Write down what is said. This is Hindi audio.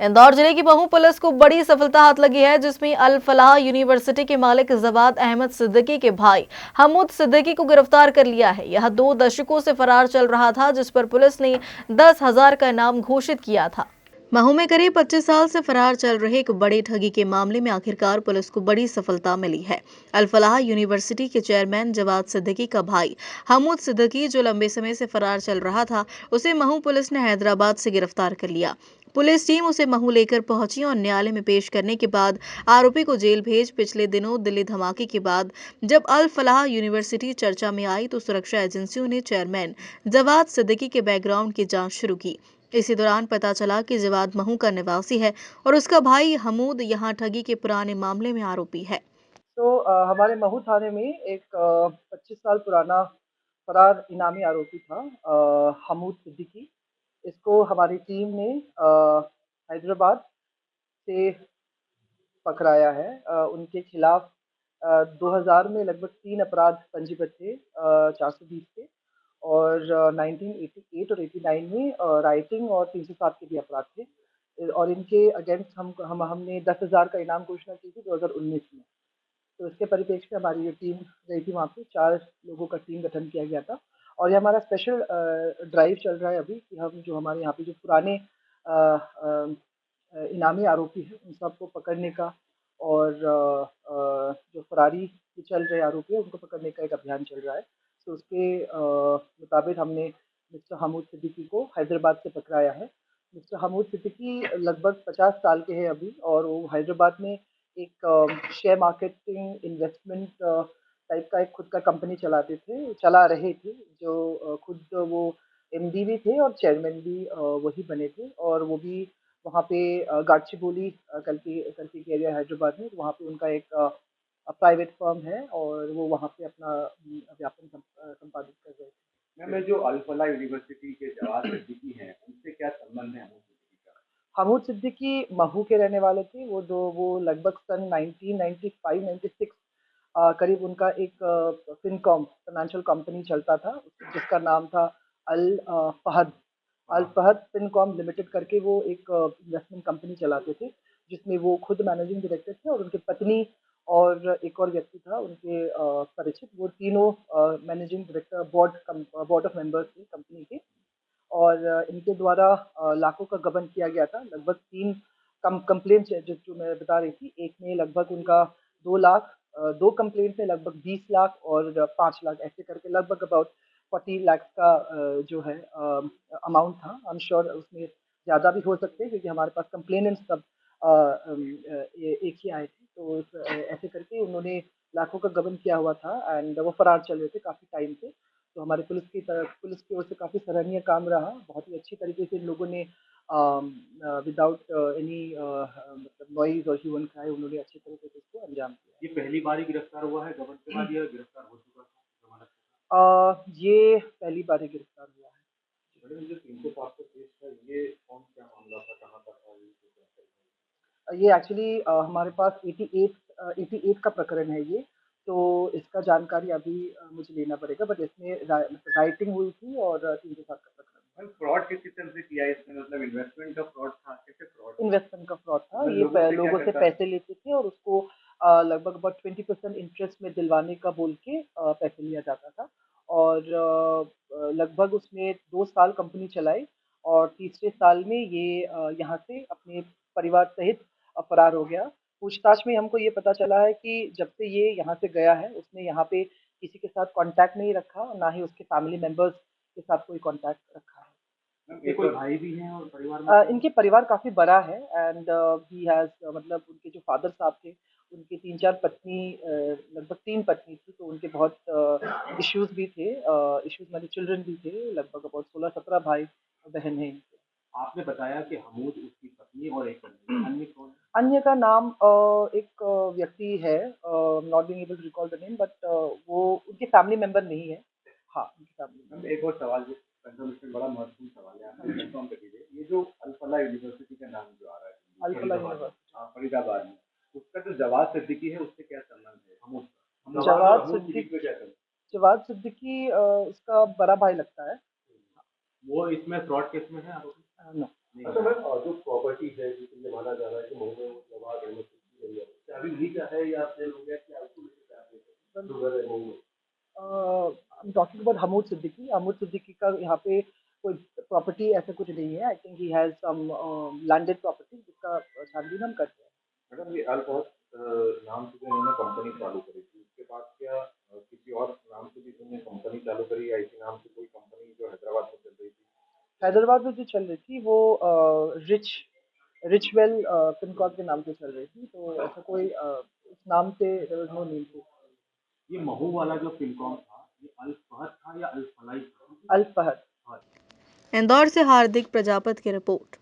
इंदौर जिले की महू पुलिस को बड़ी सफलता हाथ लगी है, जिसमें अल फलाह यूनिवर्सिटी के मालिक जवाद अहमद सिद्दीकी के भाई हमूद सिद्दीकी को गिरफ्तार कर लिया है। यह 2 दशकों से फरार चल रहा था, जिस पर पुलिस ने 10,000 का इनाम घोषित किया था। महू में करीब 25 साल से फरार चल रहे एक बड़ी ठगी के मामले में आखिरकार पुलिस को बड़ी सफलता मिली है। अल फलाह यूनिवर्सिटी के चेयरमैन जवाद सिद्दीकी का भाई हमूद सिद्दीकी, जो लंबे समय से फरार चल रहा था, उसे महू पुलिस ने हैदराबाद से गिरफ्तार कर लिया। पुलिस टीम उसे महू लेकर पहुंची और न्यायालय में पेश करने के बाद आरोपी को जेल भेज। पिछले दिनों दिल्ली धमाके के बाद जब अल फलाह यूनिवर्सिटी चर्चा में आई, तो सुरक्षा एजेंसियों ने चेयरमैन जवाद सिद्दीकी के बैकग्राउंड की जांच शुरू की। इसी दौरान पता चला कि जवाद महू का निवासी है और उसका भाई हमूद यहां ठगी के पुराने मामले में आरोपी है। तो हमारे महू थाने में एक 25 साल पुराना फरार इनामी आरोपी था, हमूद सिद्दीकी। इसको हमारी टीम ने हैदराबाद से पकड़ाया है। उनके खिलाफ 2000 में लगभग 3 अपराध पंजीबद्ध थे, 420 के, और 1988 और 89 में राइटिंग और 307 के भी अपराध थे। और इनके अगेंस्ट हमने 10,000 का इनाम घोषणा की थी 2019 में। तो इसके परिप्रेक्ष्य में हमारी जो टीम गई थी वहाँ पे, 4 लोगों का टीम गठन किया गया था। और ये हमारा स्पेशल ड्राइव चल रहा है अभी कि हम जो हमारे यहाँ पे जो पुराने इनामी आरोपी हैं उन सबको पकड़ने का, और जो फरारी जो चल रहे आरोपी हैं उनको पकड़ने का एक अभियान चल रहा है। तो उसके मुताबिक हमने मिस्टर हमूद सिद्दीकी को हैदराबाद से पकड़ाया है। मिस्टर हमूद सिद्दीकी लगभग 50 साल के हैं अभी, और वो हैदराबाद में एक शेयर मार्केटिंग इन्वेस्टमेंट टाइप का एक खुद का कंपनी चला रहे थे, जो खुद वो एमडी भी थे और चेयरमैन भी वही बने थे। और वो भी वहाँ पे गाचिबोली करके एक एरिया हैदराबाद में, वहाँ पे उनका एक प्राइवेट फर्म है और वो वहाँ पे अपना व्यापन संपादित कर रहे थे। मैम, ये जो अल फलाह यूनिवर्सिटी के जवाद सिद्दीकी हैं, उनसे क्या संबंध है हमूद सिद्दीकी का? हमूद सिद्दीकी महू के रहने वाले थे। वो लगभग सन 1995-96 करीब उनका एक फिनकॉम फाइनेंशियल कंपनी चलता था, जिसका नाम था अल फहद। अल फहद फिनकॉम लिमिटेड करके वो एक इन्वेस्टमेंट कंपनी चलाते थे, जिसमें वो खुद मैनेजिंग डायरेक्टर थे और उनकी पत्नी और एक और व्यक्ति था उनके परिचित। वो तीनों managing director, board of members थे कंपनी के। और इनके द्वारा लाखों का गबन किया गया था। लगभग 3 कंप्लेंट जो मैं बता रही थी, एक में लगभग उनका 2 लाख, 2 कंप्लेंट में लगभग 20 लाख और 5 लाख, ऐसे करके लगभग अबाउट 40 लाख का जो है अमाउंट था। आई एम श्योर उसमें ज़्यादा भी हो सकते हैं, क्योंकि हमारे पास कंप्लेनेंट्स सब एक ही आए थे। तो ऐसे करके उन्होंने लाखों का गबन किया हुआ था एंड वो फरार चल रहे थे काफ़ी टाइम से। तो हमारे पुलिस की ओर से काफ़ी सराहनीय काम रहा। बहुत ही अच्छी तरीके से इन लोगों ने विदाउट एनी मतलब नॉइज़ और ह्यू एंड क्राई उन्होंने अच्छे तरीके से इसको अंजाम दिया। ये पहली बार ही गिरफ्तार हुआ है गबन के बाद, या गिरफ्तार हो चुका था जमानत के साथ? ये पहली बार ही गिरफ्तार हुआ है। मैडम, जो 305 का केस था, ये कौन क्या मामला था, कहाँ तक था, ये कुछ जानकारी? ये एक्चुअली हमारे पास 88 का प्रकरण है ये। तो इसका जानकारी अभी मुझे लेना पड़ेगा, बट इसमें मतलब राइटिंग हुई थी और 307 का प्रकरण। मैम, फ्रॉड किस तरह से किया है इसमें? मतलब इन्वेस्टमेंट का फ्रॉड था, कैसे फ्रॉड था? इन्वेस्टमेंट का फ्रॉड था। मतलब ये लोगों लोगों से से क्या करता था? पैसे लेते थे और उसको लगभग अबाउट 20% इंटरेस्ट में दिलवाने का बोल के पैसे लिया जाता था। और लगभग उसने 2 साल कंपनी चलाई और तीसरे साल में ये यहाँ से अपने परिवार सहित फरार हो गया। पूछताछ में हमको ये पता चला है कि जब से ये यहाँ से गया है, उसने यहाँ पे किसी के साथ कॉन्टैक्ट नहीं रखा, ना ही उसके फैमिली मेंबर्स के साथ कोई कॉन्टैक्ट रखा है। मैम, ये कोई भाई भी हैं और परिवार में इनके परिवार काफ़ी बड़ा है एंड ही हैज़ मतलब उनके जो फादर साहब थे, उनकी 3-4 पत्नी, लगभग 3 पत्नी थी, तो उनके बहुत इश्यूज़ भी थे, इश्यूज़ माने चिल्ड्रन भी थे, लगभग अबाउट 16-17 भाई-बहन हैं इनके। आपने बताया कि हमूद, उसकी पत्नी और एक बच्ची, अन्य कौन है? अन्य का नाम एक व्यक्ति है, not being able to recall the name, but वो उनके फैमिली मेंबर नहीं है। हाँ, उनकी फैमिली मैम, मेंबर। एक और सवाल, जो कंफर्मेशन बड़ा महत्वपूर्ण सवाल है, आप कंफर्म कर दीजिए। ये जो अल फलाह यूनिवर्सिटी का नाम जो आ रहा है अल फलाह फरीदाबाद में, यूनिवर्सिटी। फरीदाबाद में, उसका जो जवाद सिद्दीकी है उससे क्या संबंध है हमूद का? जवाद और हमूद के बीच में क्या संबंध? जवाद सिद्दीकी उसका बड़ा भाई लगता है। वो इसमें फ्रॉड केस में है आरोपी? नो। अच्छा मैम, जो प्रॉपर्टी है जिसे ये माना जा रहा है कि मऊ में जवाहर अहमद की गई है, क्या अभी लीक है या सेल हो गया, क्या उसको लेकर क्या अपडेट है जो घर है मऊ में? टॉकिंग अबाउट हमूद सिद्दीकी का यहाँ पे कोई प्रॉपर्टी ऐसा कुछ नहीं है। I think he has some landed property जिसका छानबीन हम करते हैं। मैडम ये अल्फॉज नाम से जो इन्होंने कंपनी चालू करी थी, उसके बाद क्या किसी और नाम से भी इन्होंने कंपनी चालू करी या इसी नाम से कोई कंपनी जो हैदराबाद में चल रही थी? हैदराबाद में जो चल रही थी वो रिचवेल फिनकॉर्प के नाम से चल रही थी, तो ऐसा कोई उस नाम से नो नेम थी। ये महू वाला जो फिनकॉम था, ये अल फहद था या अल फलाई था? अल फहद। हाँ। इंदौर से हार्दिक प्रजापत की रिपोर्ट।